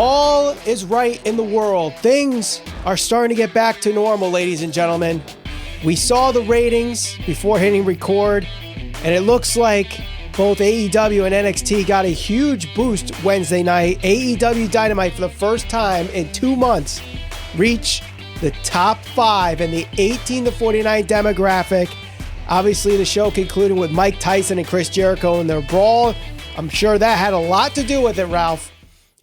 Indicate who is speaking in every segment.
Speaker 1: All is right in the world. Things are starting to get back to normal, ladies and gentlemen. We saw the ratings before hitting record, and it looks like both AEW and NXT got a huge boost Wednesday night. AEW Dynamite, for the first time in 2 months, reached the top 5 in the 18 to 49 demographic. Obviously, the show concluded with Mike Tyson and Chris Jericho in their brawl. I'm sure that had a lot to do with it, Ralph.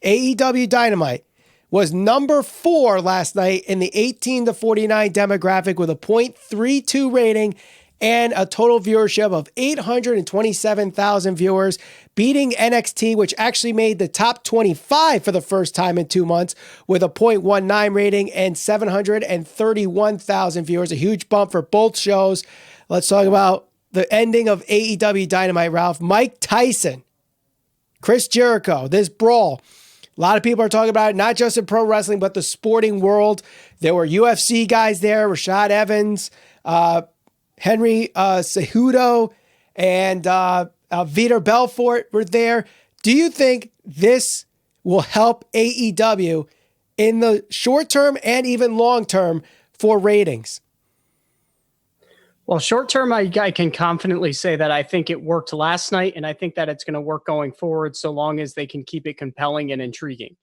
Speaker 1: AEW Dynamite was number 4 last night in the 18 to 49 demographic with a .32 rating and a total viewership of 827,000 viewers, beating NXT, which actually made the top 25 for the first time in 2 months with a .19 rating and 731,000 viewers, a huge bump for both shows. Let's talk about the ending of AEW Dynamite, Ralph. Mike Tyson, Chris Jericho, this brawl. A lot of people are talking about it, not just in pro wrestling, but the sporting world. There were UFC guys there, Rashad Evans, Henry Cejudo, and Vitor Belfort were there. Do you think this will help AEW in the short term and even long term for ratings?
Speaker 2: Well, short term, I can confidently say that I think it worked last night, and I think that it's going to work going forward so long as they can keep it compelling and intriguing.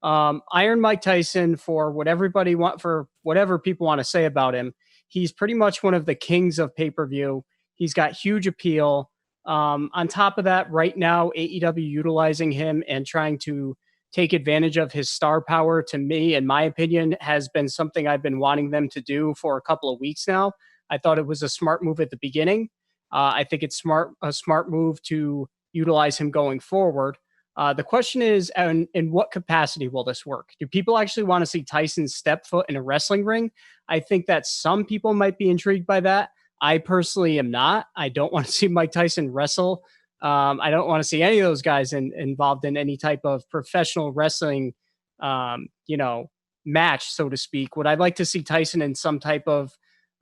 Speaker 2: Iron Mike Tyson, for whatever people want to say about him, he's pretty much one of the kings of pay-per-view. He's got huge appeal. On top of that, right now, AEW utilizing him and trying to take advantage of his star power, to me, in my opinion, has been something I've been wanting them to do for a couple of weeks now. I thought it was a smart move at the beginning. I think it's a smart move to utilize him going forward. The question is, in what capacity will this work? Do people actually want to see Tyson step foot in a wrestling ring? I think that some people might be intrigued by that. I personally am not. I don't want to see Mike Tyson wrestle. I don't want to see any of those guys involved in any type of professional wrestling, match, so to speak. Would I like to see Tyson in some type of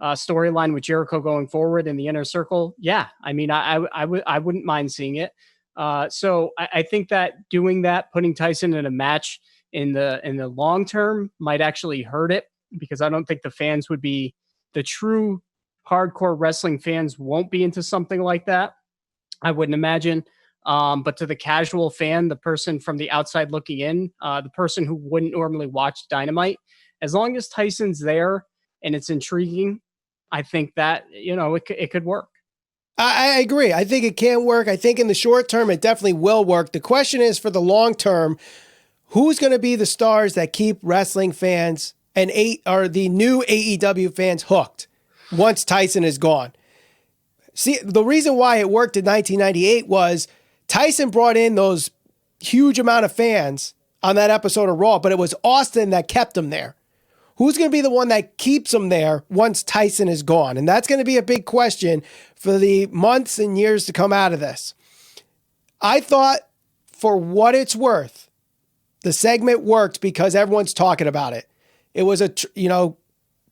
Speaker 2: storyline with Jericho going forward in the inner circle? Yeah. I mean, I wouldn't mind seeing it. So I think that doing that, putting Tyson in a match in the long term might actually hurt it, because I don't think the true hardcore wrestling fans won't be into something like that. I wouldn't imagine. But to the casual fan, the person from the outside looking in, the person who wouldn't normally watch Dynamite, as long as Tyson's there and it's intriguing, I think that, it could work.
Speaker 1: I agree. I think it can work. I think in the short term, it definitely will work. The question is, for the long term, who's going to be the stars that keep wrestling fans and the new AEW fans hooked once Tyson is gone? See, the reason why it worked in 1998 was Tyson brought in those huge amount of fans on that episode of Raw, but it was Austin that kept them there. Who's going to be the one that keeps them there once Tyson is gone? And that's going to be a big question for the months and years to come out of this. I thought, for what it's worth, the segment worked because everyone's talking about it. It was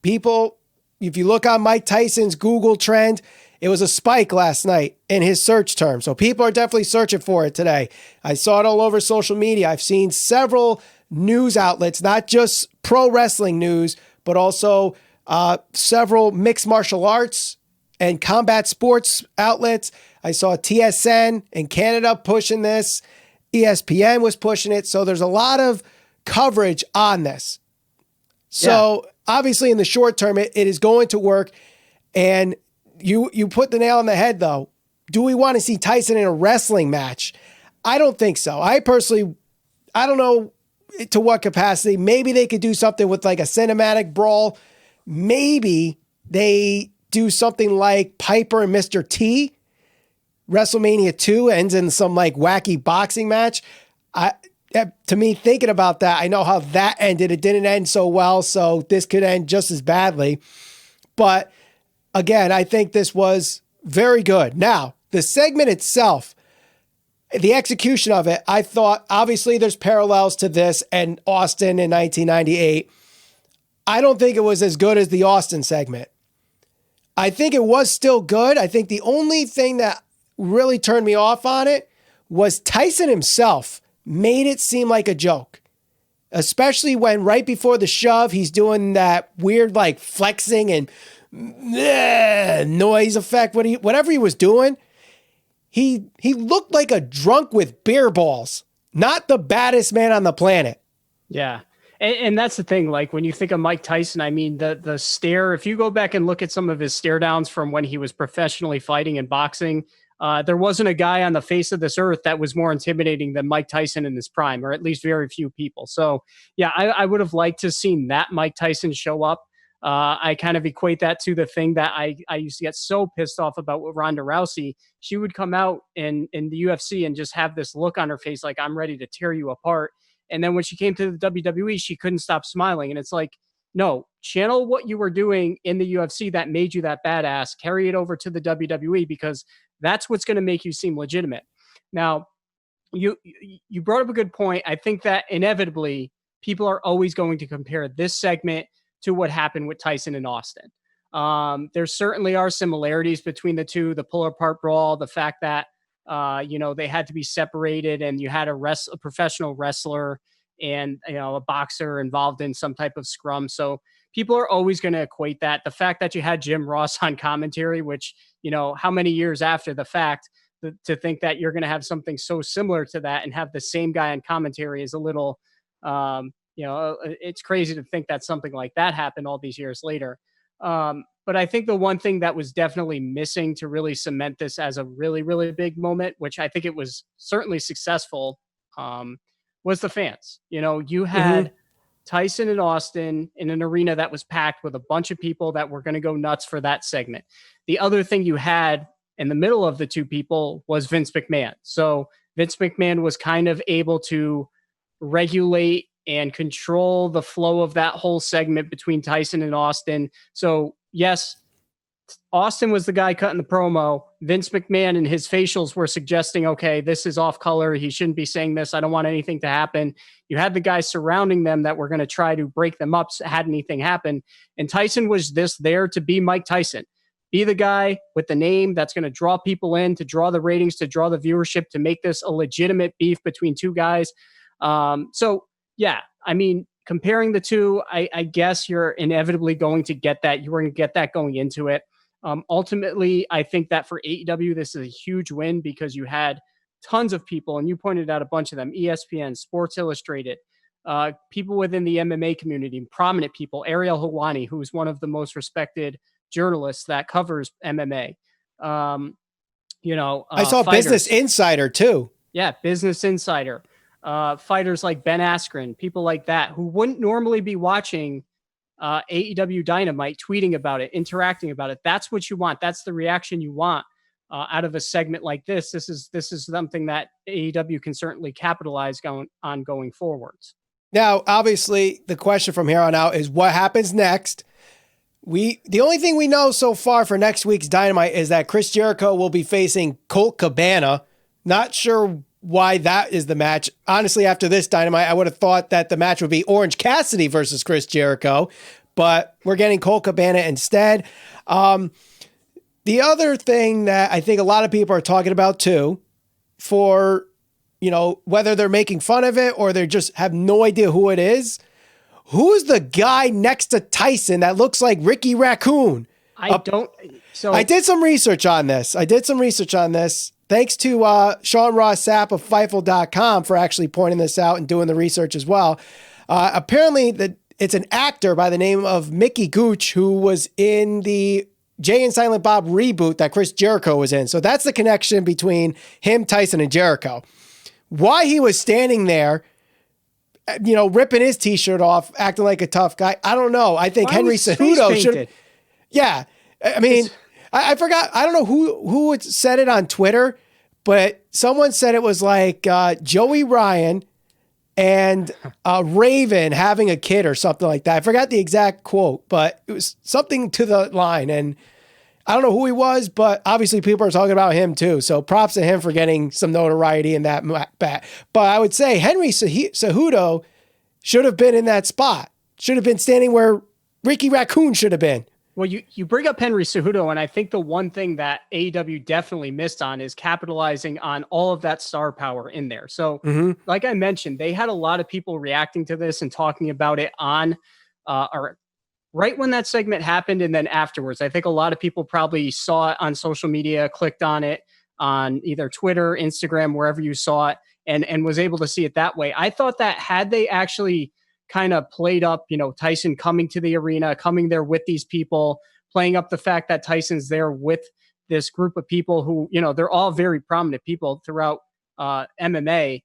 Speaker 1: people, if you look on Mike Tyson's Google trend, it was a spike last night in his search term. So people are definitely searching for it today. I saw it all over social media. I've seen several news outlets, not just pro wrestling news, but also several mixed martial arts and combat sports outlets. I saw TSN in Canada pushing this. ESPN was pushing it. So there's a lot of coverage on this. So obviously in the short term, it is going to work. And you put the nail on the head, though. Do we want to see Tyson in a wrestling match? I don't think so. I don't know to what capacity. Maybe they could do something with like a cinematic brawl. Maybe they do something like Piper and Mr. T. WrestleMania 2 ends in some like wacky boxing match. To me, thinking about that, I know how that ended. It didn't end so well, so this could end just as badly. But again, I think this was very good. Now, the segment itself, the execution of it, I thought, obviously there's parallels to this and Austin in 1998. I don't think it was as good as the Austin segment. I think it was still good. I think the only thing that really turned me off on it was Tyson himself made it seem like a joke. especially when right before the shove, he's doing that weird like flexing and noise effect. Whatever he was doing, he looked like a drunk with beer balls. Not the baddest man on the planet.
Speaker 2: Yeah. And that's the thing. Like when you think of Mike Tyson, I mean, the stare, if you go back and look at some of his stare downs from when he was professionally fighting and boxing, there wasn't a guy on the face of this earth that was more intimidating than Mike Tyson in his prime, or at least very few people. So yeah, I would have liked to have seen that Mike Tyson show up. I kind of equate that to the thing that I used to get so pissed off about with Ronda Rousey. She would come out in the UFC and just have this look on her face like, I'm ready to tear you apart. And then when she came to the WWE, she couldn't stop smiling. And it's like, no, channel what you were doing in the UFC that made you that badass, carry it over to the WWE, because that's what's going to make you seem legitimate. Now, you brought up a good point. I think that inevitably people are always going to compare this segment to what happened with Tyson and Austin. There certainly are similarities between the two, the pull apart brawl, the fact that they had to be separated, and you had a professional wrestler and a boxer involved in some type of scrum. So people are always going to equate that. The fact that you had Jim Ross on commentary, which how many years after the fact, to think that you're going to have something so similar to that and have the same guy on commentary is a little, it's crazy to think that something like that happened all these years later. But I think the one thing that was definitely missing to really cement this as a really, really big moment, which I think it was certainly successful, was the fans. You had Tyson and Austin in an arena that was packed with a bunch of people that were going to go nuts for that segment. The other thing you had in the middle of the two people was Vince McMahon. So Vince McMahon was kind of able to regulate and control the flow of that whole segment between Tyson and Austin. So yes, Austin was the guy cutting the promo. Vince McMahon and his facials were suggesting, okay, this is off color. He shouldn't be saying this. I don't want anything to happen. You had the guys surrounding them that were going to try to break them up had anything happen. And Tyson was there to be Mike Tyson. Be the guy with the name that's going to draw people in, to draw the ratings, to draw the viewership, to make this a legitimate beef between two guys. So yeah, I mean, comparing the two, I guess you're inevitably going to get that. You were going to get that going into it. Ultimately, I think that for AEW, this is a huge win because you had tons of people, and you pointed out a bunch of them, ESPN, Sports Illustrated, people within the MMA community, prominent people, Ariel Helwani, who's one of the most respected journalists that covers MMA. I
Speaker 1: saw
Speaker 2: fighters.
Speaker 1: Business Insider too.
Speaker 2: Yeah, Business Insider. Fighters like Ben Askren, people like that who wouldn't normally be watching AEW Dynamite, tweeting about it, interacting about it. That's what you want. That's the reaction you want out of a segment like this. This is something that AEW can certainly capitalize going forwards.
Speaker 1: Now, obviously, the question from here on out is what happens next. The only thing we know so far for next week's Dynamite is that Chris Jericho will be facing Colt Cabana. Not sure why that is the match. Honestly, after this Dynamite, I would have thought that the match would be Orange Cassidy versus Chris Jericho, but we're getting Colt Cabana instead. The other thing that I think a lot of people are talking about too, for, whether they're making fun of it or they just have no idea who it is, who's the guy next to Tyson that looks like Ricky Raccoon?
Speaker 2: I
Speaker 1: did some research on this. Thanks to Sean Ross Sapp of Fightful.com for actually pointing this out and doing the research as well. Apparently, it's an actor by the name of Mickey Gooch who was in the Jay and Silent Bob reboot that Chris Jericho was in. So that's the connection between him, Tyson, and Jericho. Why he was standing there, ripping his T-shirt off, acting like a tough guy, I don't know. I think Henry Cejudo should. Yeah, I mean, I forgot. I don't know who said it on Twitter, but someone said it was like Joey Ryan and Raven having a kid or something like that. I forgot the exact quote, but it was something to the line. And I don't know who he was, but obviously people are talking about him too. So props to him for getting some notoriety in that bat. But I would say Henry Cejudo should have been in that spot. Should have been standing where Ricky Raccoon should have been.
Speaker 2: Well, you bring up Henry Cejudo, and I think the one thing that AEW definitely missed on is capitalizing on all of that star power in there. So, like I mentioned, they had a lot of people reacting to this and talking about it on or right when that segment happened, and then afterwards. I think a lot of people probably saw it on social media, clicked on it on either Twitter, Instagram, wherever you saw it, and was able to see it that way. I thought that had they actually kind of played up, Tyson coming to the arena, coming there with these people, playing up the fact that Tyson's there with this group of people who, they're all very prominent people throughout MMA.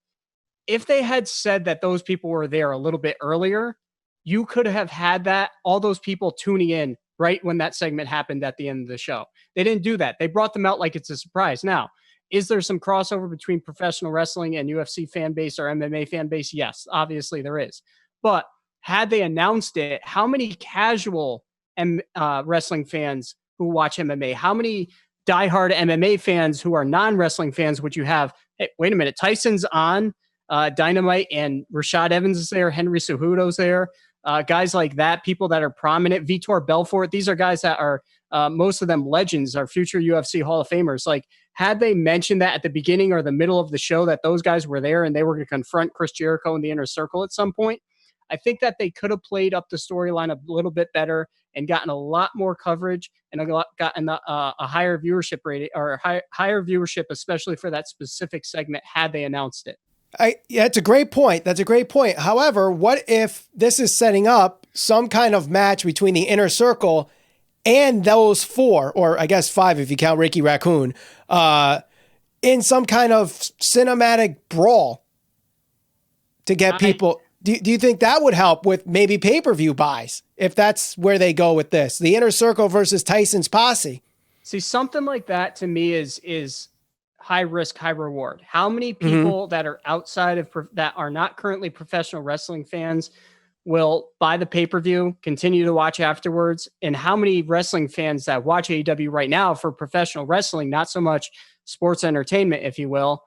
Speaker 2: If they had said that those people were there a little bit earlier, you could have had all those people tuning in right when that segment happened at the end of the show. They didn't do that. They brought them out like it's a surprise. Now, is there some crossover between professional wrestling and UFC fan base or MMA fan base? Yes, obviously there is. But had they announced it, how many casual wrestling fans who watch MMA, how many diehard MMA fans who are non-wrestling fans would you have? Hey, wait a minute, Tyson's on Dynamite and Rashad Evans is there, Henry Cejudo's there, guys like that, people that are prominent, Vitor Belfort. These are guys that are most of them legends, are future UFC Hall of Famers. Like, had they mentioned that at the beginning or the middle of the show that those guys were there and they were going to confront Chris Jericho in the Inner Circle at some point, I think that they could have played up the storyline a little bit better and gotten a lot more coverage and gotten a higher viewership rating or higher viewership, especially for that specific segment, had they announced it.
Speaker 1: Yeah, it's a great point. That's a great point. However, what if this is setting up some kind of match between the Inner Circle and those four, or I guess five if you count Ricky Raccoon, in some kind of cinematic brawl to get people... Do you think that would help with maybe pay-per-view buys if that's where they go with this? The Inner Circle versus Tyson's posse.
Speaker 2: See, something like that to me is high risk, high reward. How many people that are outside of that are not currently professional wrestling fans will buy the pay-per-view, continue to watch afterwards? And how many wrestling fans that watch AEW right now for professional wrestling, not so much sports entertainment, if you will,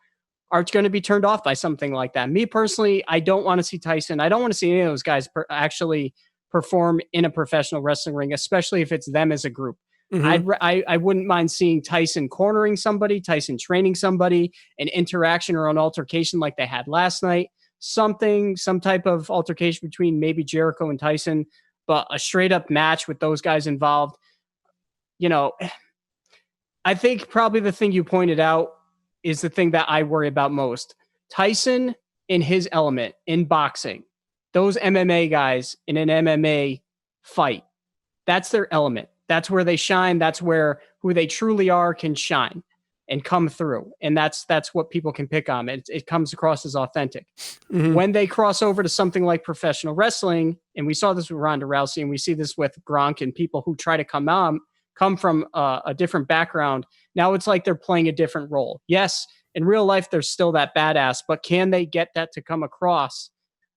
Speaker 2: are going to be turned off by something like that? Me personally, I don't want to see Tyson. I don't want to see any of those guys actually perform in a professional wrestling ring, especially if it's them as a group. I wouldn't mind seeing Tyson cornering somebody, Tyson training somebody, an interaction or an altercation like they had last night, some type of altercation between maybe Jericho and Tyson, but a straight up match with those guys involved. I think probably the thing you pointed out is the thing that I worry about most. Tyson in his element in boxing, those MMA guys in an MMA fight, that's their element. That's where they shine. That's where who they truly are can shine and come through. And that's what people can pick on. It comes across as authentic. When they cross over to something like professional wrestling, and we saw this with Ronda Rousey, and we see this with Gronk and people who try to come from a different background. Now it's like they're playing a different role. Yes, in real life, they're still that badass, but can they get that to come across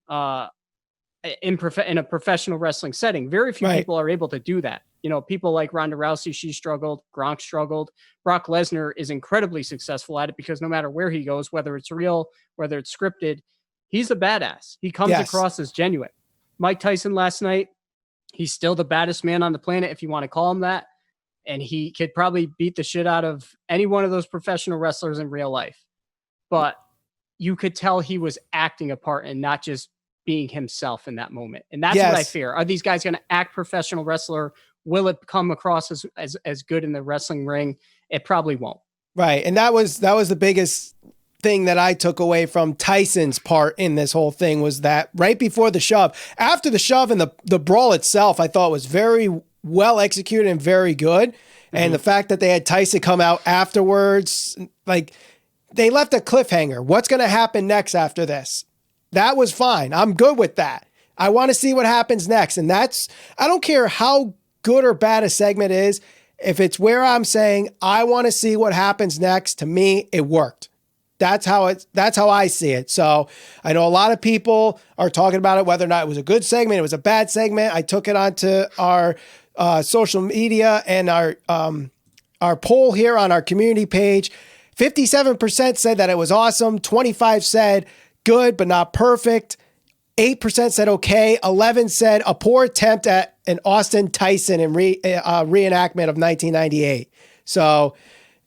Speaker 2: in a professional wrestling setting? Very few people are able to do that. People like Ronda Rousey, she struggled. Gronk struggled. Brock Lesnar is incredibly successful at it because no matter where he goes, whether it's real, whether it's scripted, he's a badass. He comes across as genuine. Mike Tyson last night, he's still the baddest man on the planet, if you want to call him that. And he could probably beat the shit out of any one of those professional wrestlers in real life. But you could tell he was acting a part and not just being himself in that moment. And that's what I fear. Are these guys going to act professional wrestler? Will it come across as good in the wrestling ring? It probably won't. Right.
Speaker 1: And that was the biggest thing that I took away from Tyson's part in this whole thing was that right before the shove, after the shove and the brawl itself, I thought was very well executed and very good. And the fact that they had Tyson come out afterwards, like they left a cliffhanger. What's going to happen next after this? That was fine. I'm good with that. I want to see what happens next. And I don't care how good or bad a segment is. If it's where I'm saying, I want to see what happens next, to me, it worked. That's how I see it. So I know a lot of people are talking about it, whether or not it was a good segment, it was a bad segment. I took it onto our social media and our poll here on our community page. 57% said that it was awesome. 25% said good, but not perfect. 8% said okay. 11% said a poor attempt at an Austin Tyson and reenactment of 1998. So,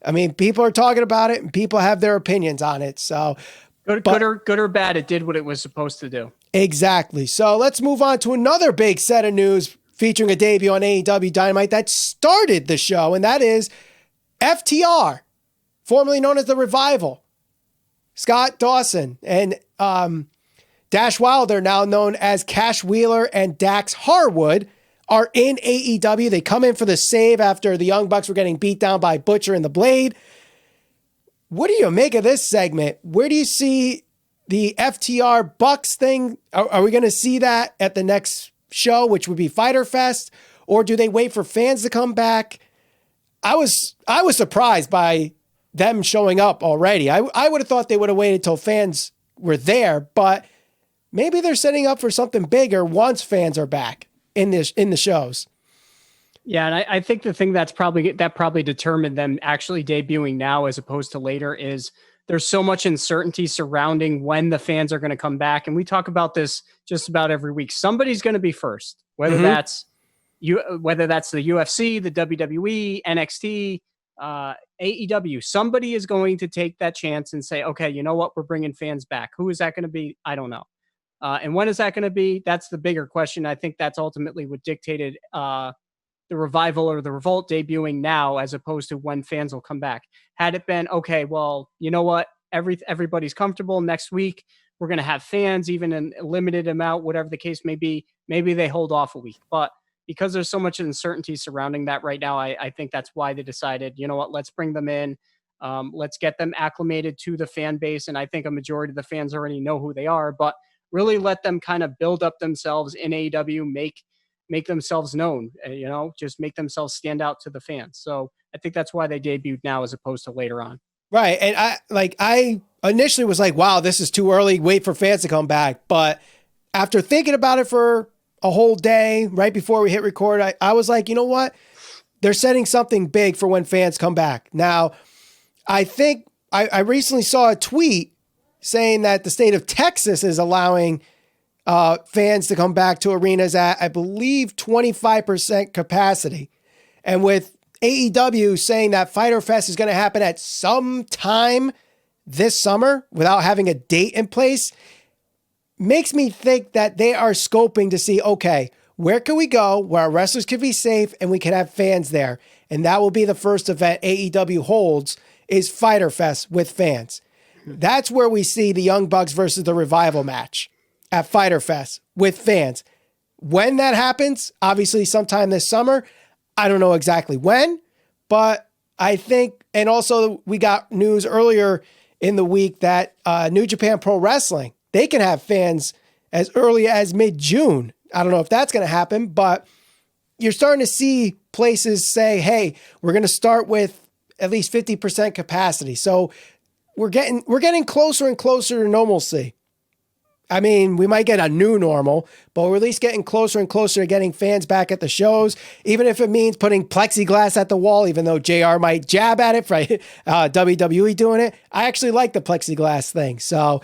Speaker 1: I mean, people are talking about it and people have their opinions on it. So
Speaker 2: good or bad, it did what it was supposed to do.
Speaker 1: Exactly. So let's move on to another big set of news featuring a debut on AEW Dynamite that started the show, and that is FTR, formerly known as The Revival. Scott Dawson and Dash Wilder, now known as Cash Wheeler and Dax Harwood, are in AEW. They come in for the save after the Young Bucks were getting beat down by Butcher and the Blade. What do you make of this segment? Where do you see the FTR Bucks thing? Are we going to see that at the next show, which would be Fyter Fest? Or do they wait for fans to come back? I was surprised by them showing up already. I would have thought they would have waited till fans were there, but maybe they're setting up for something bigger once fans are back in the shows.
Speaker 2: Yeah, and I think the thing that probably determined them actually debuting now as opposed to later is there's so much uncertainty surrounding when the fans are going to come back. And we talk about this just about every week. Somebody's going to be first, whether that's the UFC, the WWE, NXT, AEW. Somebody is going to take that chance and say, okay, you know what? We're bringing fans back. Who is that going to be? I don't know. And when is that going to be? That's the bigger question. I think that's ultimately what dictated the Revival or the Revolt debuting now as opposed to when fans will come back. Had it been, okay, well, you know what? Everybody's comfortable. Next week, we're going to have fans, even in a limited amount, whatever the case may be. Maybe they hold off a week. But because there's so much uncertainty surrounding that right now, I think that's why they decided, you know what, let's bring them in. Let's get them acclimated to the fan base. And I think a majority of the fans already know who they are, but really let them kind of build up themselves in AEW, make themselves known, just make themselves stand out to the fans. So I think that's why they debuted now as opposed to later on.
Speaker 1: Right. And I initially was like, wow, this is too early. Wait for fans to come back. But after thinking about it for a whole day right before we hit record, I was like, you know what? They're setting something big for when fans come back. Now, I think I recently saw a tweet saying that the state of Texas is allowing fans to come back to arenas at, I believe, 25% capacity. And with AEW saying that Fyter Fest is going to happen at some time this summer without having a date in place, makes me think that they are scoping to see, okay, where can we go where our wrestlers can be safe and we can have fans there? And that will be the first event AEW holds, is Fyter Fest with fans. That's where we see the Young Bucks versus the Revival match at Fyter Fest with fans. When that happens, obviously sometime this summer. I don't know exactly when, but I think, and also we got news earlier in the week that New Japan Pro Wrestling, they can have fans as early as mid-June. I don't know if that's going to happen, but you're starting to see places say, hey, we're going to start with at least 50% capacity. So we're getting closer and closer to normalcy. I mean, we might get a new normal, but we're at least getting closer and closer to getting fans back at the shows, even if it means putting plexiglass at the wall, even though JR might jab at it, right? WWE doing it. I actually like the plexiglass thing. So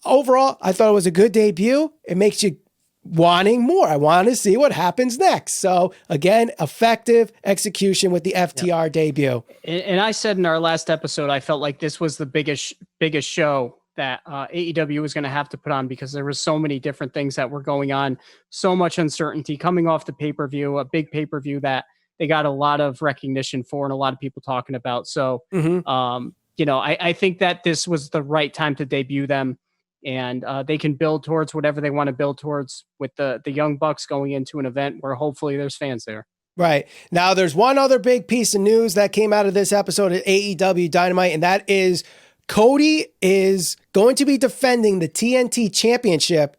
Speaker 1: overall, I thought it was a good debut. It makes you wanting more. I want to see what happens next. So again, effective execution with the FTR debut.
Speaker 2: And I said in our last episode, I felt like this was the biggest show that AEW was going to have to put on because there were so many different things that were going on, so much uncertainty coming off the pay-per-view, a big pay-per-view that they got a lot of recognition for and a lot of people talking about. So, I think that this was the right time to debut them, and they can build towards whatever they want to build towards with the Young Bucks going into an event where hopefully there's fans there.
Speaker 1: Right. Now, there's one other big piece of news that came out of this episode at AEW Dynamite, and that is Cody is going to be defending the TNT Championship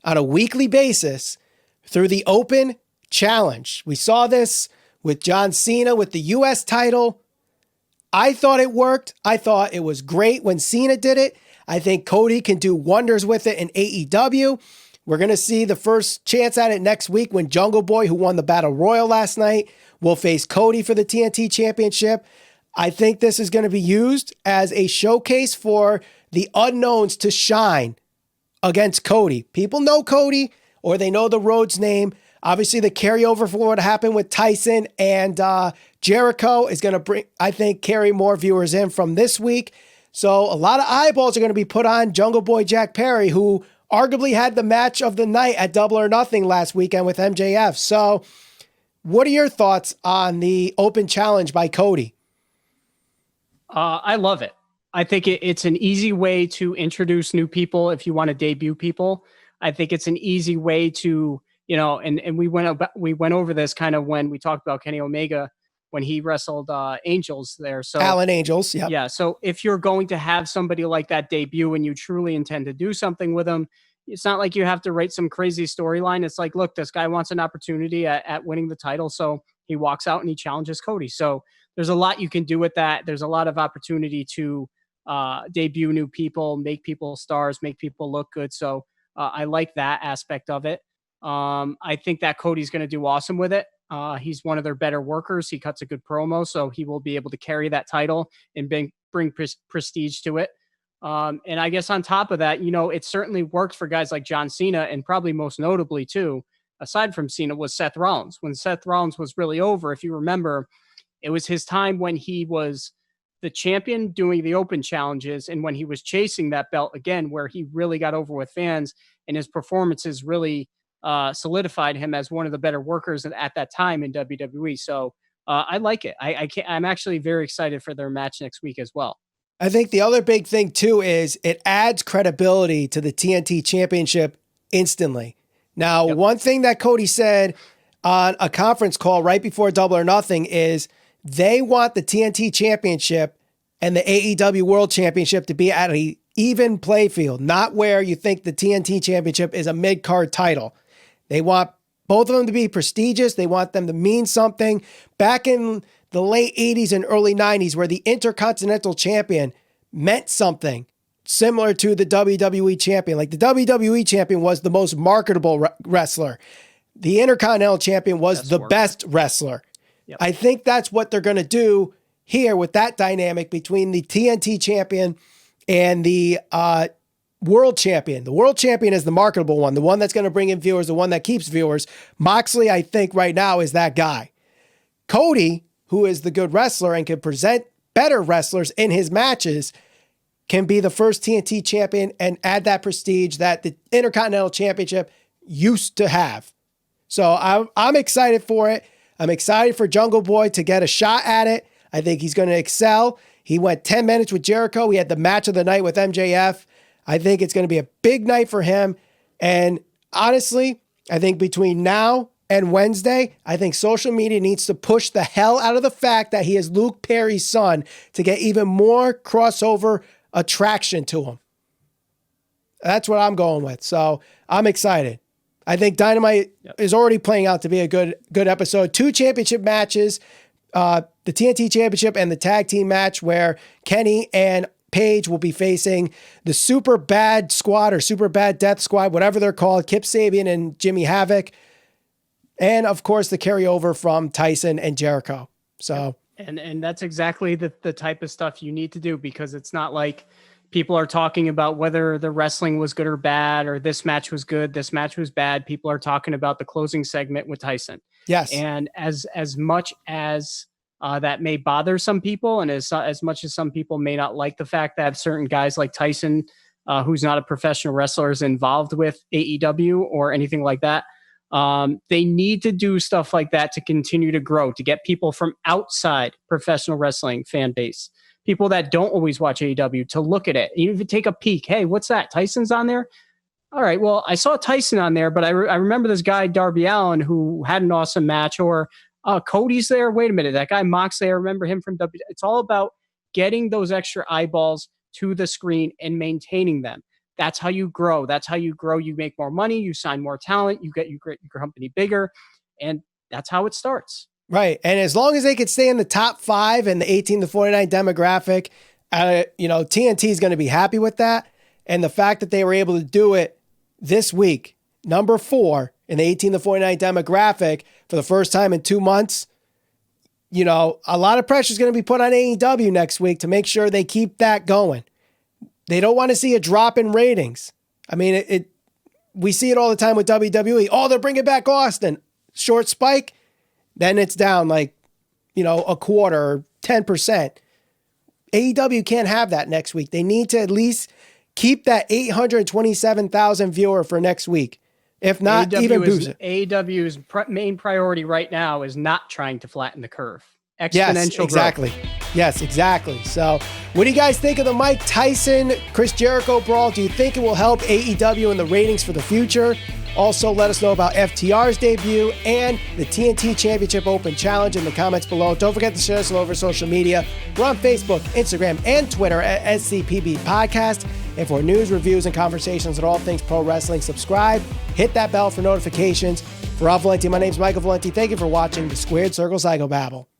Speaker 1: on a weekly basis through the Open Challenge. We saw this with John Cena with the U.S. title. I thought it worked. I thought it was great when Cena did it. I think Cody can do wonders with it in AEW. We're going to see the first chance at it next week when Jungle Boy, who won the Battle Royal last night, will face Cody for the TNT Championship. I think this is going to be used as a showcase for the unknowns to shine against Cody. People know Cody or they know the Rhodes name. Obviously, the carryover for what happened with Tyson and Jericho is going to carry more viewers in from this week. So a lot of eyeballs are going to be put on Jungle Boy Jack Perry, who arguably had the match of the night at Double or Nothing last weekend with MJF. So what are your thoughts on the open challenge by Cody?
Speaker 2: I love it. I think it's an easy way to introduce new people if you want to debut people. I think it's an easy way to, and we went over this kind of when we talked about Kenny Omega when he wrestled Angels there. So
Speaker 1: Alan Angels, yeah.
Speaker 2: Yeah. So if you're going to have somebody like that debut and you truly intend to do something with them, it's not like you have to write some crazy storyline. It's like, look, this guy wants an opportunity at winning the title. So he walks out and he challenges Cody. So there's a lot you can do with that. There's a lot of opportunity to debut new people, make people stars, make people look good. So I like that aspect of it. I think that Cody's going to do awesome with it. He's one of their better workers. He cuts a good promo, so he will be able to carry that title and bring prestige to it. And I guess on top of that, it certainly worked for guys like John Cena, and probably most notably too, aside from Cena, was Seth Rollins. When Seth Rollins was really over, if you remember, it was his time when he was the champion doing the open challenges and when he was chasing that belt again, where he really got over with fans and his performances really solidified him as one of the better workers at that time in WWE. So I like it. I'm actually very excited for their match next week as well.
Speaker 1: I think the other big thing too is it adds credibility to the TNT Championship instantly. Now, One thing that Cody said on a conference call right before Double or Nothing is they want the TNT Championship and the AEW World Championship to be at an even play field, not where you think the TNT Championship is a mid-card title. They want both of them to be prestigious. They want them to mean something. Back in the late 80s and early 90s, where the Intercontinental Champion meant something similar to the WWE Champion. Like the WWE Champion was the most marketable wrestler. The Intercontinental Champion was the best wrestler. Yep. I think that's what they're going to do here with that dynamic between the TNT Champion and the World Champion. The World Champion is the marketable one, the one that's going to bring in viewers, the one that keeps viewers. Moxley, I think right now, is that guy. Cody, who is the good wrestler and can present better wrestlers in his matches, can be the first TNT champion and add that prestige that the Intercontinental Championship used to have. So I'm excited for it. I'm excited for Jungle Boy to get a shot at it. I think he's going to excel. He went 10 minutes with Jericho. He had the match of the night with MJF. I think it's going to be a big night for him. And honestly, I think between now and Wednesday, I think social media needs to push the hell out of the fact that he is Luke Perry's son to get even more crossover attraction to him. That's what I'm going with. So I'm excited. I think Dynamite is already playing out to be a good episode. 2 championship matches, the TNT Championship and the tag team match where Kenny and Paige will be facing the Super Bad Squad or Super Bad Death Squad, whatever they're called, Kip Sabian and Jimmy Havoc. And of course the carryover from Tyson and Jericho. So,
Speaker 2: and that's exactly the type of stuff you need to do, because it's not like people are talking about whether the wrestling was good or bad, or this match was good, this match was bad. People are talking about the closing segment with Tyson.
Speaker 1: Yes.
Speaker 2: And as much as that may bother some people, and as much as some people may not like the fact that certain guys like Tyson, who's not a professional wrestler, is involved with AEW or anything like that, they need to do stuff like that to continue to grow, to get people from outside professional wrestling fan base, people that don't always watch AEW, to look at it, even if you take a peek. Hey, what's that? Tyson's on there? All right, well, I saw Tyson on there, but I remember this guy, Darby Allin, who had an awesome match, or Cody's there. Wait a minute, that guy Moxley, I remember him from W. It's all about getting those extra eyeballs to the screen and maintaining them. That's how you grow. That's how you grow. You make more money. You sign more talent. You get your company bigger. And that's how it starts.
Speaker 1: Right. And as long as they could stay in the top 5 in the 18 to 49 demographic, TNT is going to be happy with that. And the fact that they were able to do it this week, number 4 in the 18 to 49 demographic for the first time in 2 months, a lot of pressure is going to be put on AEW next week to make sure they keep that going. They don't want to see a drop in ratings. I mean, we see it all the time with WWE. Oh, they're bringing back Austin. short spike, then it's down like, a quarter or 10%. AEW can't have that next week. They need to at least keep that 827,000 viewer for next week. If not, even boost it.
Speaker 2: AEW's main priority right now is not trying to flatten the curve. Exponential
Speaker 1: yes, exactly.
Speaker 2: growth.
Speaker 1: Yes, exactly. So what do you guys think of the Mike Tyson, Chris Jericho brawl? Do you think it will help AEW in the ratings for the future? Also, let us know about FTR's debut and the TNT Championship Open Challenge in the comments below. Don't forget to share us all over social media. We're on Facebook, Instagram, and Twitter at SCPB Podcast. And for news, reviews, and conversations on all things pro wrestling, subscribe, hit that bell for notifications. For Rob Valenti, my name's Michael Valenti. Thank you for watching the Squared Circle Psychobabble.